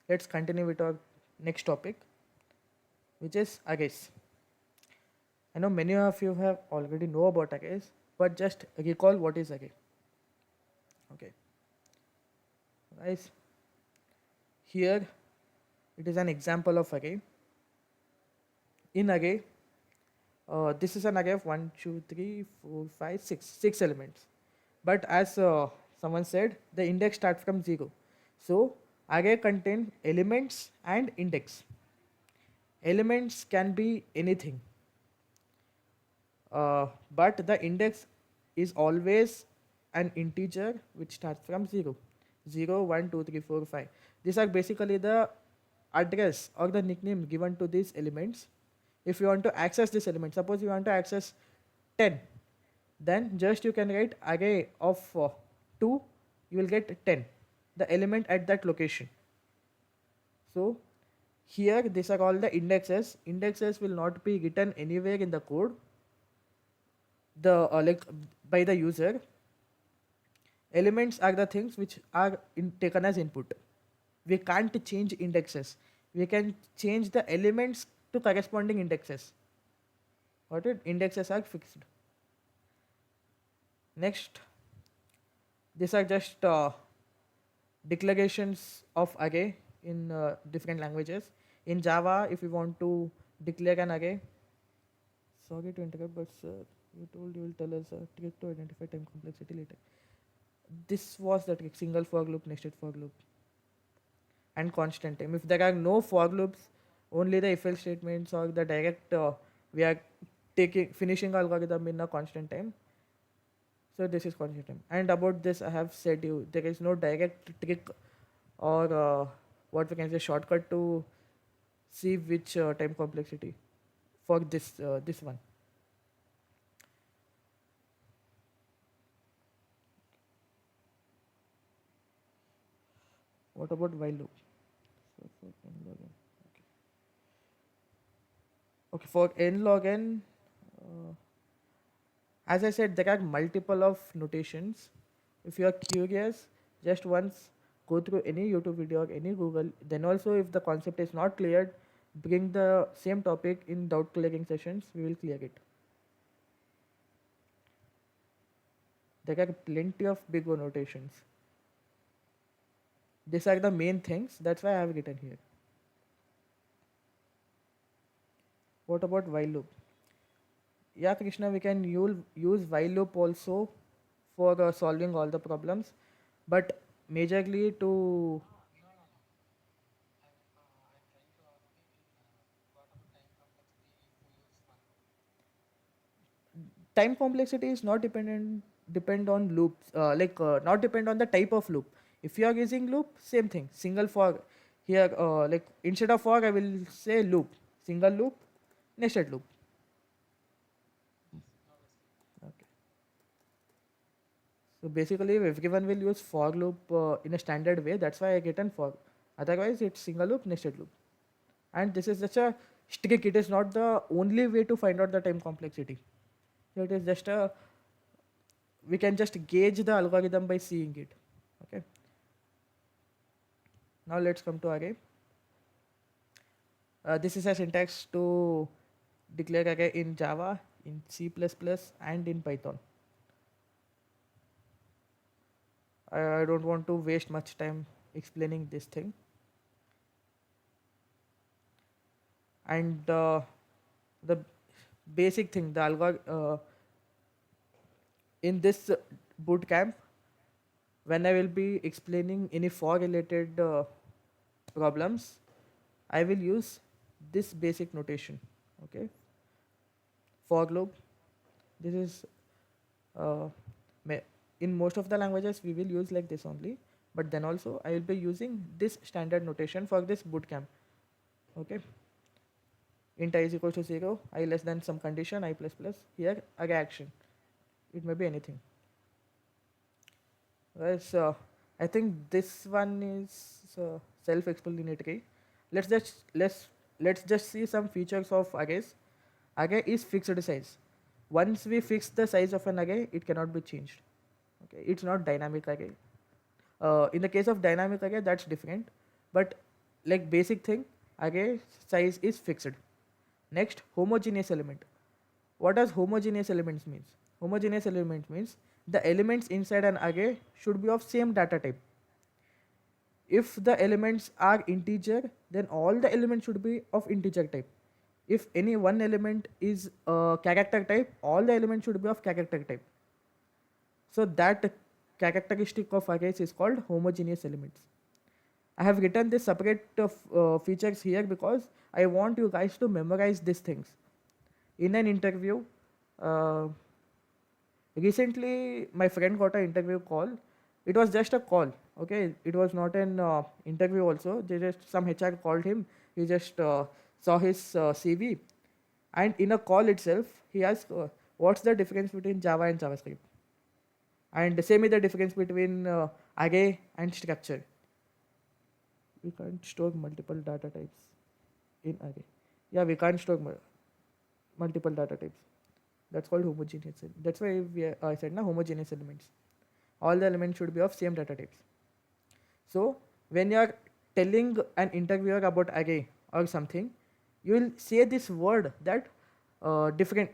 let's continue with our next topic, which is arrays. I know many of you have already know about arrays, but just recall what is array. Okay, guys, here it is an example of array. In array, this is an array of 1, 2, 3, 4, 5, 6, 6 elements. But as someone said, the index starts from 0. So array contain elements and index. Elements can be anything, but the index is always an integer which starts from 0. 0, 1, 2, 3, 4, 5. These are basically the address or the nickname given to these elements. If you want to access this element, suppose you want to access 10, then just you can write array of 2, you will get 10, the element at that location. So here these are all the indexes. Indexes will not be written anywhere in the code, like by the user. Elements are the things which are taken as input. We can't change indexes. We can change the elements to corresponding indexes. Got it? Indexes are fixed. Next, these are just declarations of array in different languages. In Java, if you want to declare an array, sorry to interrupt, but sir, you told you will tell us a trick to identify time complexity later. This was the trick: single for loop, nested for loop, and constant time. If there are no for loops, only the if-else statements or the direct we are finishing algorithm in a constant time. So this is constant time. And about this, I have said you there is no direct trick or what we can say shortcut to see which time complexity for this one. What about while loop? So for n log n. Okay, for n log n, as I said, there are multiple of notations. If you are curious, just once go through any YouTube video or any Google. Then also, if the concept is not cleared, bring the same topic in doubt clearing sessions. We will clear it. There are plenty of big O notations. These are the main things. That's why I have written here. What about while loop? Yeah, Krishna, we can use while loop also for solving all the problems, but majorly to time complexity is not depend on loops, not depend on the type of loop. If you are using loop, same thing, single for. Here, like instead of for, I will say loop, single loop, nested loop. Okay. So basically, everyone will use for loop in a standard way. That's why I get an for. Otherwise, it's single loop, nested loop. And this is such a trick. It is not the only way to find out the time complexity. So it is just a, we can just gauge the algorithm by seeing it. Okay. Now let's come to array. This is a syntax to declare array in Java, in C++, and in Python. I don't want to waste much time explaining this thing. And the basic thing, the algorithm in this boot camp, when I will be explaining any for related problems, I will use this basic notation. Okay, for loop. This is in most of the languages we will use like this only, but then also I will be using this standard notation for this bootcamp. Okay, int I is equal to 0, I less than some condition, I plus plus, here array action, it may be anything. So I think this one is self-explanatory. Let's just see some features of arrays. Array is fixed size. Once we fix the size of an array, it cannot be changed. Okay, it's not dynamic array. In the case of dynamic array, that's different. But like basic thing, array size is fixed. Next, homogeneous element. What does homogeneous elements means? Homogeneous element means the elements inside an array should be of same data type. If the elements are integer, then all the elements should be of integer type. If any one element is a character type, all the elements should be of character type. So that characteristic of arrays is called homogeneous elements. I have written this separate features here because I want you guys to memorize these things. In an interview, uh, recently my friend got an interview call. It was just a call, okay? It was not an interview also. They just some HR called him. He just saw his CV, and in a call itself, he asked, "What's the difference between Java and JavaScript?" And same is the difference between array and structure. We can't store multiple data types in array. Yeah, we can't store multiple data types. That's called homogeneous. That's why I said na homogeneous elements. All the elements should be of same data types. So when you are telling an interviewer about array or something, you will say this word that different,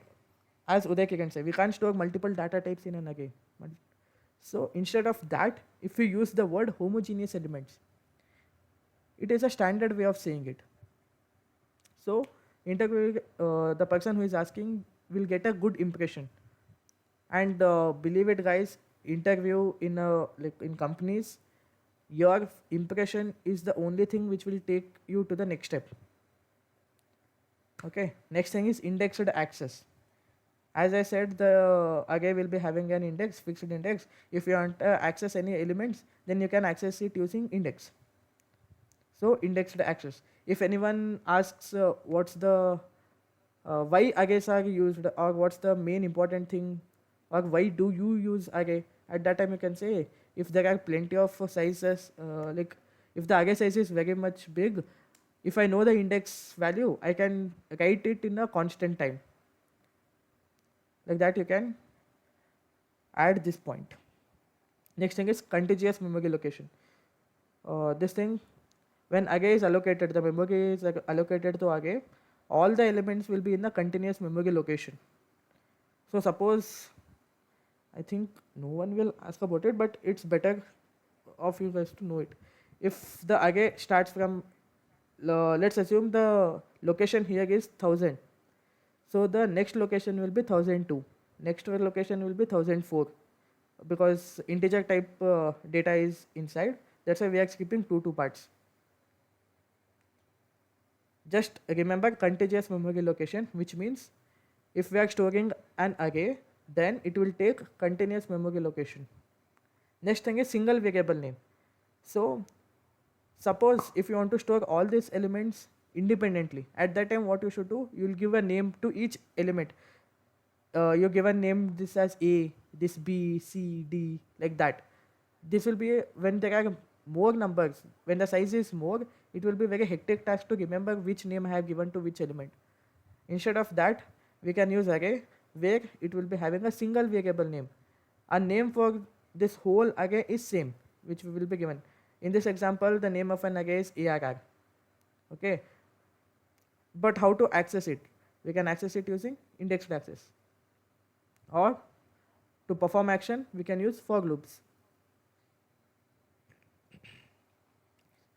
as Uday can say, we can't store multiple data types in an array. So instead of that, if we use the word homogeneous elements, it is a standard way of saying it. So interview, the person who is asking will get a good impression. And believe it, guys, interview in like in companies, your impression is the only thing which will take you to the next step. Okay. Next thing is indexed access. As I said, the array will be having an index, fixed index. If you want to access any elements, then you can access it using index. So indexed access. If anyone asks what's the why arrays are used, or what's the main important thing, or why do you use array, at that time you can say, if there are plenty of sizes, like if the array size is very much big, if I know the index value, I can write it in a constant time. Like that you can add this point. Next thing is contiguous memory location. This thing, when array is allocated, the memory is allocated to array, all the elements will be in the continuous memory location. So suppose, I think no one will ask about it, but it's better of you guys to know it. If the array starts from, let's assume the location here is 1000. So the next location will be 1002. Next location will be 1004. Because integer type data is inside, that's why we are skipping two parts. Just remember contiguous memory location, which means if we are storing an array, then it will take continuous memory location. Next thing is single variable name. So suppose if you want to store all these elements independently, at that time what you should do, you will give a name to each element. You give a name this as A, this B, C, D, like that. This will be when there are more numbers, when the size is more, it will be very hectic task to remember which name I have given to which element. Instead of that, we can use array where it will be having a single variable name. A name for this whole array is same, which we will be given. In this example, the name of an array is ARR. Okay. But how to access it? We can access it using indexed access. Or to perform action, we can use for loops.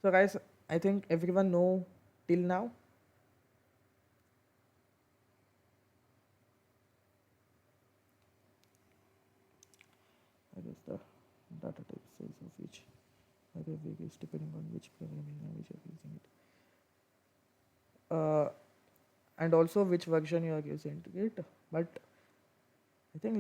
So guys, I think everyone know till now. I guess the data type size of each array varies depending on which programming language you are using it. And also which version you are using it. But I think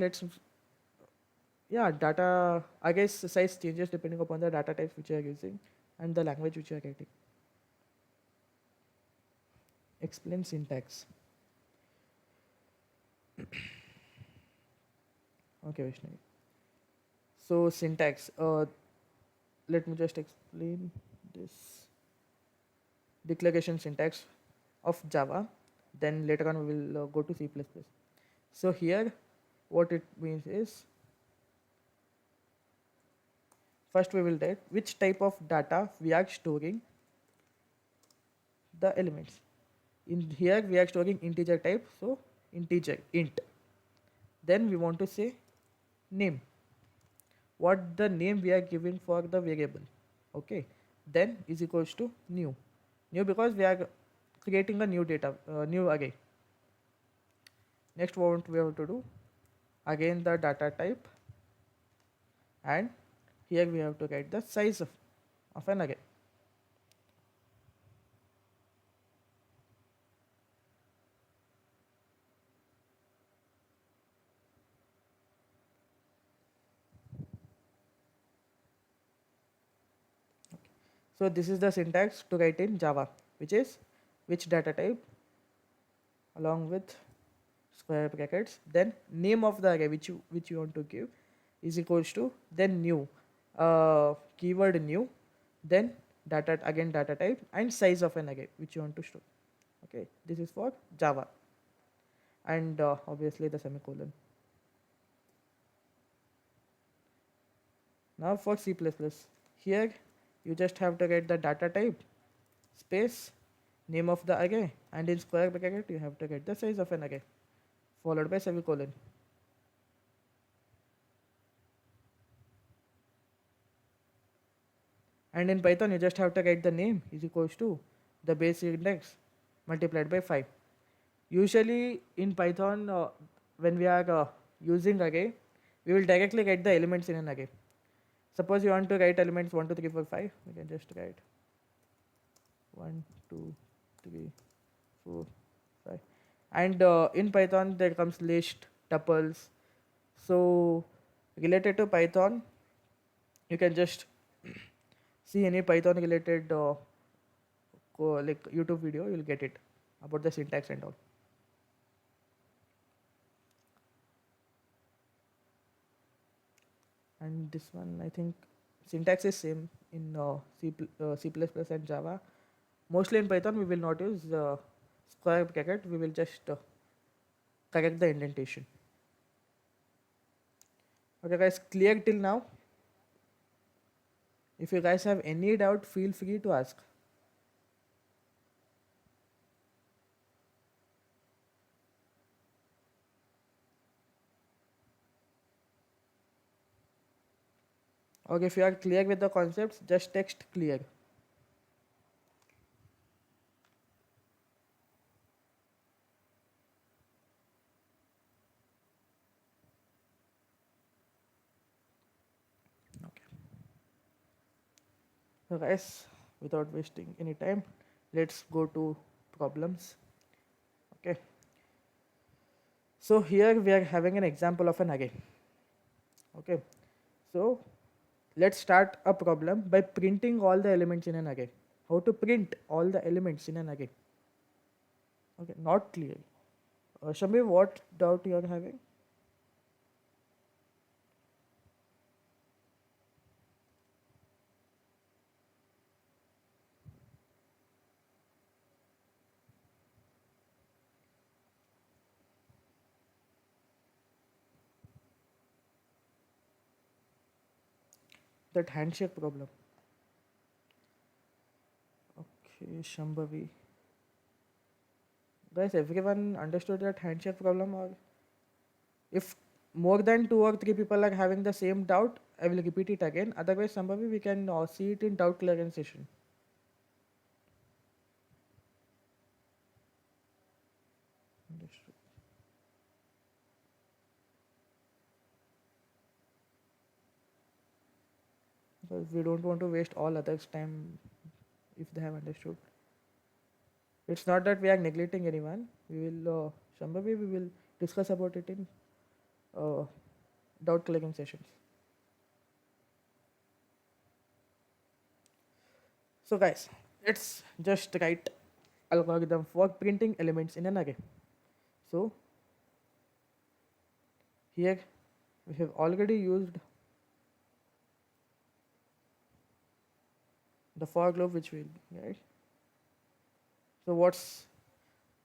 data, I guess size changes depending upon the data types which you are using and the language which you are getting. Explain syntax. Okay, Vaishnavi. So syntax, let me just explain this declaration syntax of Java. Then later on we will go to C++. So here what it means is, first we will write which type of data we are storing the elements. In here we are storing integer type, so integer int. Then we want to say name, what the name we are giving for the variable. Okay, then is equals to new because we are creating a new data, new array. Next what we have to do, again the data type, and here we have to write the size of an array. So this is the syntax to write in Java, which is which data type along with square brackets, then name of the array which you want to give is equals to then new, keyword new, then data type and size of an array which you want to store. Okay, this is for Java, and obviously the semicolon. Now for C++, here you just have to get the data type space name of the array, and in square bracket you have to get the size of an array followed by semicolon. And in Python you just have to get the name is equals to the base index multiplied by 5. Usually in Python, when we are using array, we will directly get the elements in an array. Suppose you want to write elements 1, 2, 3, 4, 5, we can just write 1, 2, 3, 4, 5. And in Python there comes list, tuples. So related to Python, you can just see any Python related like YouTube video, you'll get it about the syntax and all. And this one I think syntax is same in C++ and Java. Mostly in Python we will not use square bracket, we will just correct the indentation. Okay guys, clear till now? If you guys have any doubt, feel free to ask. Okay, if you are clear with the concepts, just text clear. Okay. So guys, without wasting any time, let's go to problems. Okay. So here we are having an example of an array. Okay. So let's start a problem by printing all the elements in an array. How to print all the elements in an array? Okay, not clear. Shambi, what doubt you are having? That handshake problem. Okay, Shambhavi. Guys, everyone understood that handshake problem, or if more than 2 or 3 people are having the same doubt, I will repeat it again. Otherwise, Shambhavi, we can see it in doubt clearance session. Understood. Because we don't want to waste all others' time if they have understood. It's not that we are neglecting anyone. We will, Shambhavi, we will discuss about it in doubt clearing sessions. So guys, let's just write algorithm for printing elements in an array. So here we have already used the for loop which will, right? So what's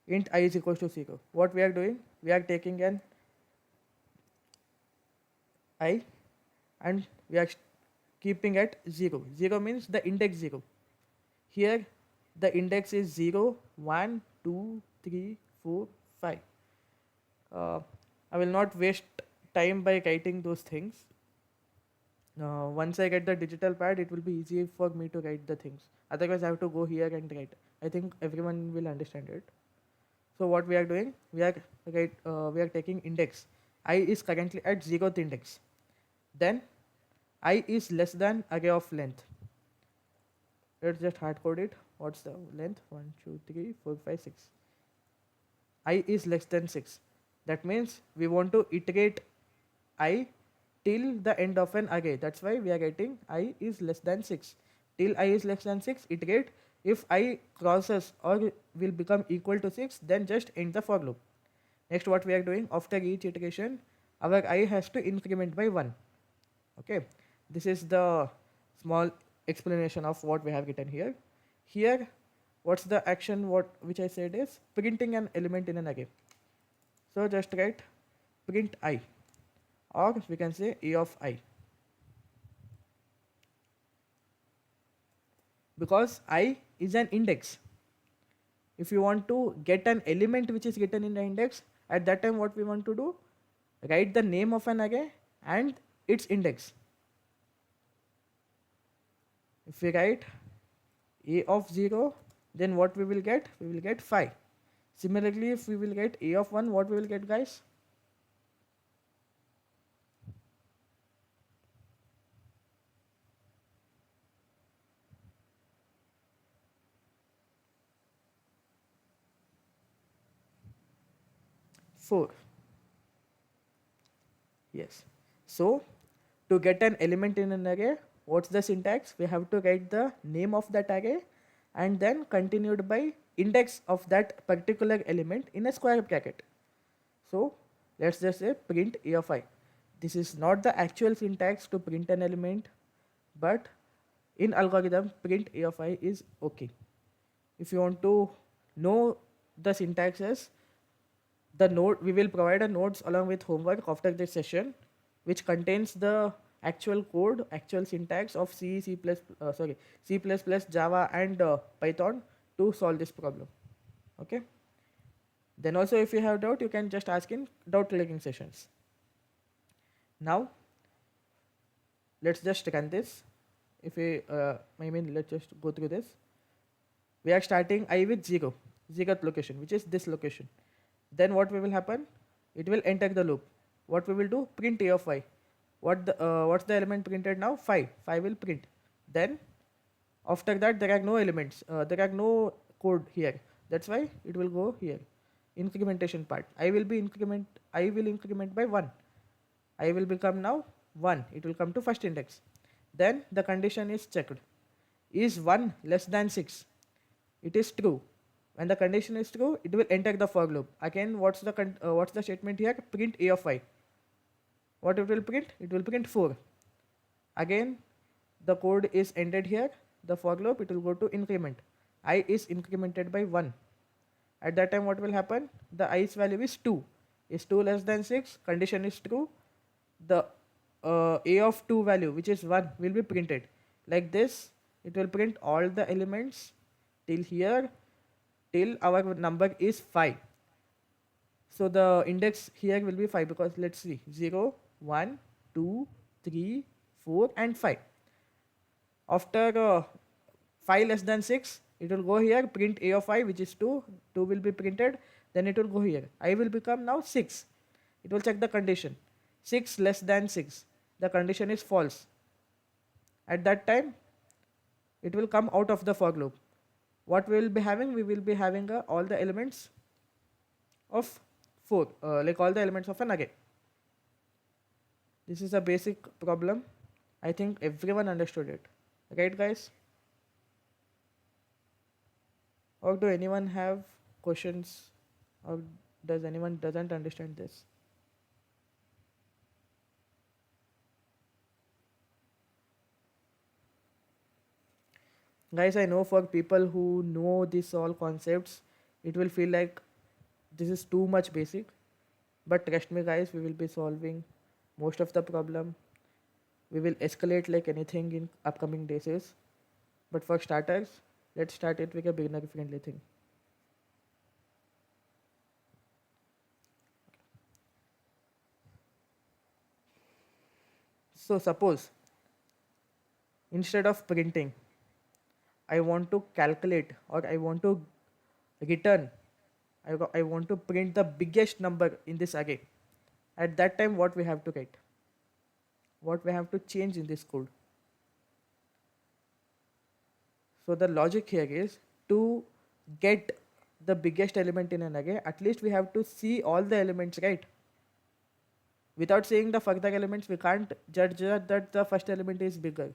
int I is equals to 0. What we are doing? We are taking an I and we are keeping at 0. 0 means the index 0. Here the index is 0, 1, 2, 3, 4, 5. uh, I will not waste time by writing those things. Once I get the digital pad, it will be easy for me to write the things. Otherwise, I have to go here and write. I think everyone will understand it. So what we are doing, we are taking index. I is currently at 0th index. Then I is less than array of length. Let's just hard code it. What's the length? 1, 2, 3, 4, 5, 6. I is less than 6. That means we want to iterate I till the end of an array. That's why we are getting I is less than 6. Till I is less than 6, iterate. If I crosses or will become equal to 6, then just end the for loop. Next, what we are doing, after each iteration, our I has to increment by 1. Okay, this is the small explanation of what we have written here. Here, what's the action which I said is printing an element in an array. So just write print I, or we can say A of I. Because I is an index. If you want to get an element which is written in the index, at that time what we want to do, write the name of an array and its index. If we write A of 0, then what we will get? We will get 5. Similarly, if we will get A of 1, what we will get, guys? Four. Yes. So to get an element in an array, what's the syntax? We have to write the name of that array and then continued by index of that particular element in a square bracket. So let's just say print A of I. This is not the actual syntax to print an element, but in algorithm print A of I is okay. If you want to know the syntaxes, the node we will provide a notes along with homework after this session, which contains the actual code, actual syntax of C++, Java, and Python to solve this problem. Okay. Then also, if you have doubt, you can just ask in doubt clicking sessions. Now, let's just run this. If we, let's just go through this. We are starting I with 0, 0th location, which is this location. Then what will happen? It will enter the loop. What we will do? Print A of I. What's the element printed now? 5. 5 will print. Then after that there are no elements. There are no code here. That's why it will go here. Incrementation part. I will increment by 1. I will become now 1. It will come to first index. Then the condition is checked. Is 1 less than 6? It is true. When the condition is true, it will enter the for loop. Again, what's the statement here? Print A of I. What it will print? It will print 4. Again, the code is ended here. The for loop, it will go to increment. I is incremented by 1. At that time, what will happen? The I's value is 2. Is 2 less than 6? Condition is true. The A of 2 value, which is 1, will be printed. Like this, it will print all the elements till here, till our number is 5. So the index here will be 5 because let's see 0, 1, 2, 3, 4 and 5. After 5 less than 6, it will go here, print A of I, which is 2. 2 will be printed. Then it will go here. I will become now 6. It will check the condition. 6 less than 6. The condition is false. At that time, it will come out of the for loop. What we will be having? We will be having all the elements of 4, like all the elements of an array. This is a basic problem. I think everyone understood it. Right, guys? Or do anyone have questions? Or does anyone doesn't understand this? Guys, I know for people who know these all concepts, it will feel like this is too much basic. But trust me, guys, we will be solving most of the problem. We will escalate like anything in upcoming days. But for starters, Let's start it with a beginner friendly thing. So suppose instead of printing, I want to calculate or I want to return, I want to print the biggest number in this array. At that time, what we have to write? What we have to change in this code? So the logic here is to get the biggest element in an array, at least we have to see all the elements, right? Without seeing the further elements, we can't judge that the first element is bigger.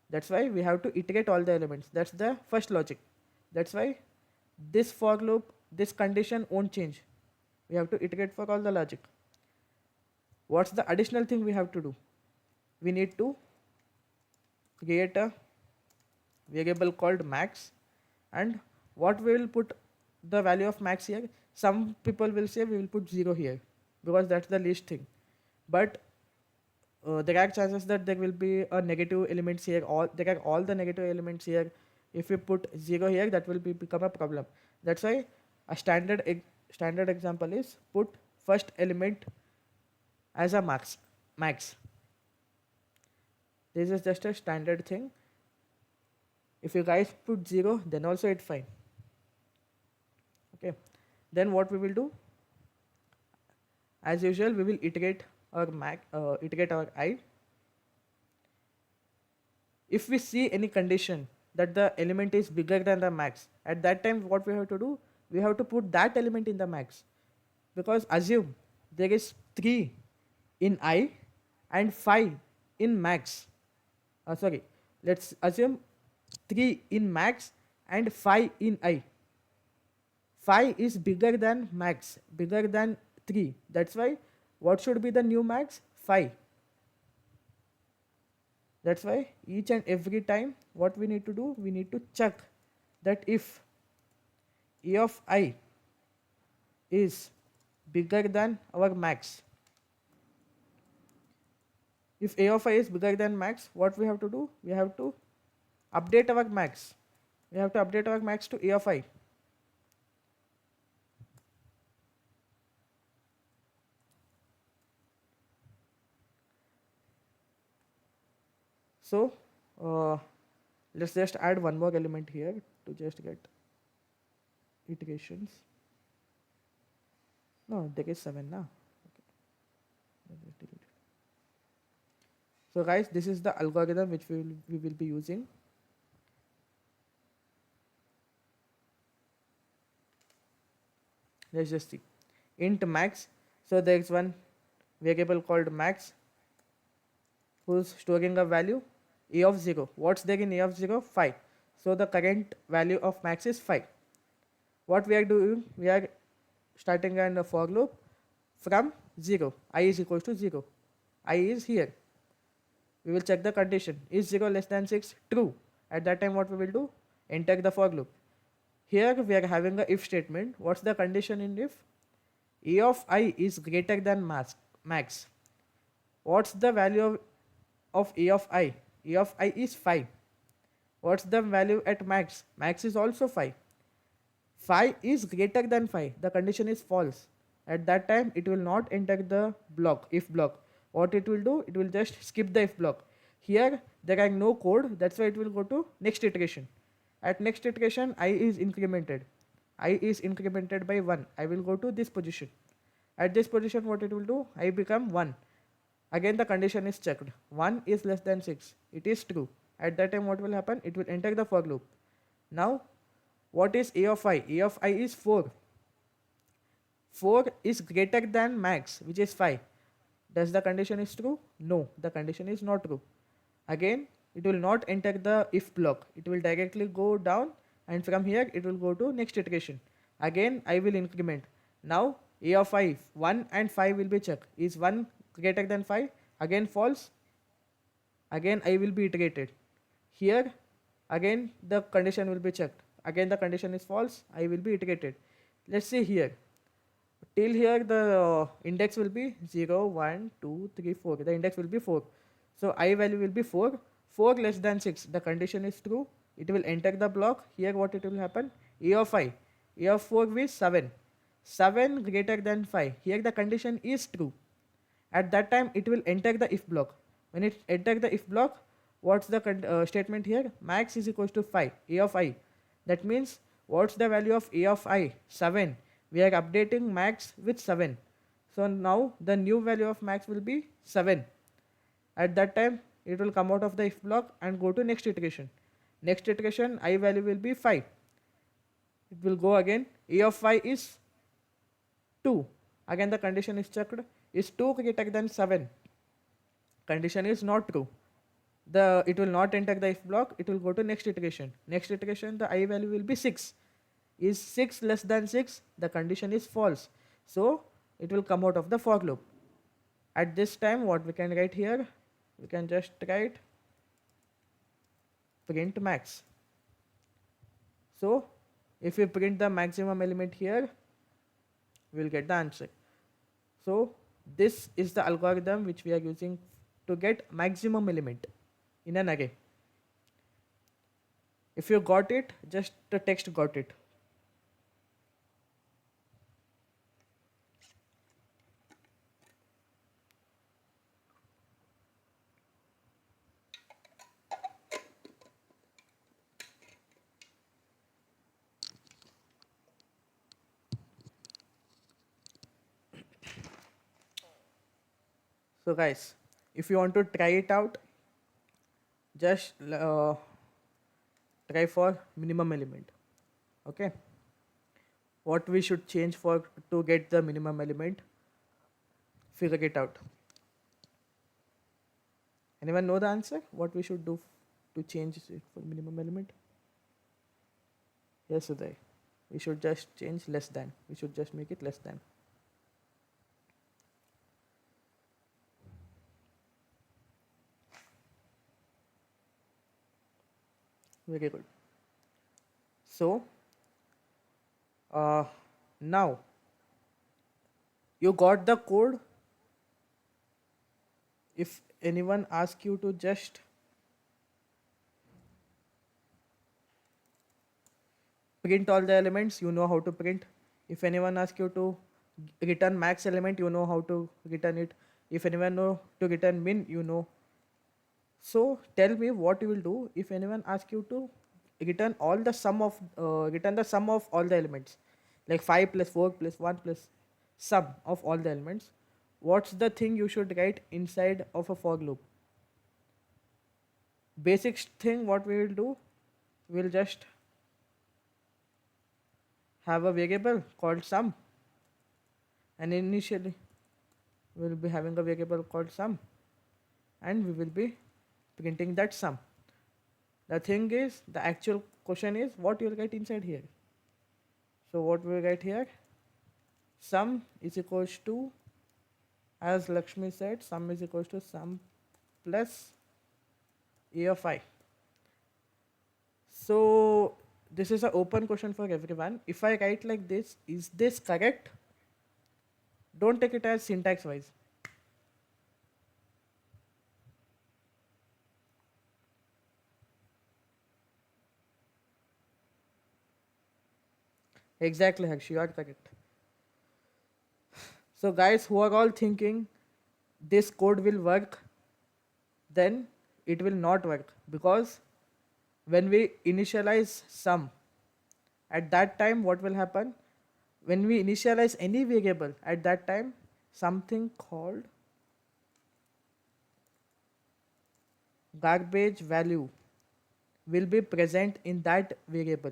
That's why we have to iterate all the elements. That's the first logic. That's why this for loop, this condition won't change. We have to iterate for all the logic. What's the additional thing we have to do? We need to create a variable called max, and what we will put the value of max here. Some people will say we will put 0 here because that's the least thing, but there are chances that there will be a negative elements here, there are all the negative elements here. If we put 0 here, that will become a problem. That's why a standard example is put first element as a max. This is just a standard thing. If you guys put 0, then also it's fine. Okay, then what we will do, as usual, we will iterate our iterate our I. If we see any condition that the element is bigger than the max, at that time what we have to do, we have to put that element in the max, because assume there is 3 in I and 5 in max. Let's assume 3 in max and 5 in I. 5 is bigger than max, bigger than 3. That's why what should be the new max? 5. That's why each and every time what we need to do, we need to check that if A of I is bigger than our max. If A of I is bigger than max, what we have to do? We have to update our max. We have to update our max to A of I. So let's just add one more element here to just get iterations. No, there is 7 now. Okay. So guys, this is the algorithm which we will be using. Let's just see. Int max. So there is one variable called max who's storing a value A of 0. What's there in A of 0? 5. So the current value of max is 5. What we are doing, we are starting a for loop from 0. I is equals to 0. I is here. We will check the condition. Is 0 less than 6? True. At that time what we will do? Enter the for loop. Here we are having a if statement. What's the condition in if? A of I is greater than max. What's the value of A of I? A of I is 5. What's the value at max? Max is also 5. 5 is greater than 5. The condition is false. At that time it will not enter the block, if block. What it will do? It will just skip the if block. Here there are no code, that's why it will go to next iteration. At next iteration I is incremented. I is incremented by 1. I will go to this position. At this position what it will do? I become 1. Again the condition is checked. 1 is less than 6. It is true. At that time what will happen? It will enter the for loop. Now what is A of I? A of I is 4. 4 is greater than max, which is 5. Does the condition is true? No, the condition is not true. Again it will not enter the if block. It will directly go down, and from here it will go to next iteration. Again I will increment. Now A of I, 1 and 5 will be checked. Is 1 greater than 5? Again false. Again I will be iterated. Here again the condition will be checked. Again the condition is false. I will be iterated. Let's see here. Till here the index will be 0, 1, 2, 3, 4. The index will be 4. So I value will be 4. 4 less than 6. The condition is true. it will enter the block. Here what it will happen, a of I, a of 4 is 7, 7 greater than 5. Here the condition is true. At that time it will enter the if block. When it enter the if block, what's the statement here, max is equals to 5, a of I. That means what's the value of a of I, 7. We are updating max with 7. So now the new value of max will be 7. At that time it will come out of the if block and go to next iteration. Next iteration I value will be 5. It will go again, a of 5 is 2. Again the condition is checked, is 2 greater than 7. Condition is not true. It will not enter the if block, it will go to next iteration. Next iteration the I value will be 6. Is 6 less than 6? The condition is false. So it will come out of the for loop. At this time what we can write here, we can just write print max. So if we print the maximum element here, we will get the answer. So this is the algorithm which we are using to get maximum element in an array. If you got it, just the text got it. So guys, if you want to try it out, just try for minimum element. Okay, what we should change for to get the minimum element, figure it out. Anyone know the answer, what we should do to change it for minimum element? Yes, Uday, we should just change less than, we should just make it less than. Very good. So now you got the code. If anyone asks you to just print all the elements, you know how to print. If anyone asks you to return max element, you know how to return it. If anyone know to return min, you know. So tell me what you will do if anyone asks you to return all the sum of return the sum of all the elements, like 5 plus 4 plus 1 plus sum of all the elements. What's the thing you should write inside of a for loop? Basic thing what we will do, we'll just have a variable called sum, and initially we'll be having a variable called sum, and we will be printing that sum. The thing is, the actual question is what you will get inside here. So what we will get here, sum is equals to, as Lakshmi said, sum is equals to sum plus a of I. So this is an open question for everyone. If I write like this, is this correct? Don't take it as syntax wise. Exactly, Harsh, you are correct. So guys who are all thinking this code will work, then it will not work, because when we initialize sum, at that time what will happen, when we initialize any variable, at that time something called garbage value will be present in that variable.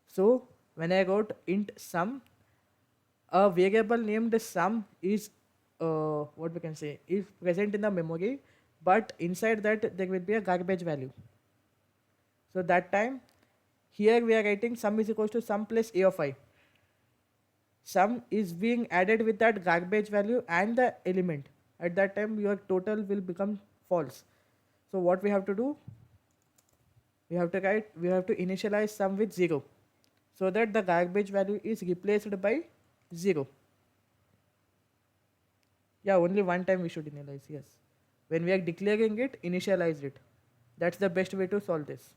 So when I wrote int sum, a variable named sum is what we can say is present in the memory, but inside that there will be a garbage value. So that time here we are writing sum is equals to sum plus a of I. Sum is being added with that garbage value and the element. At that time your total will become false. So what we have to do, we have to initialize sum with 0, so that the garbage value is replaced by 0. Yeah, only one time we should initialize, yes. When we are declaring it, initialize it. That's the best way to solve this.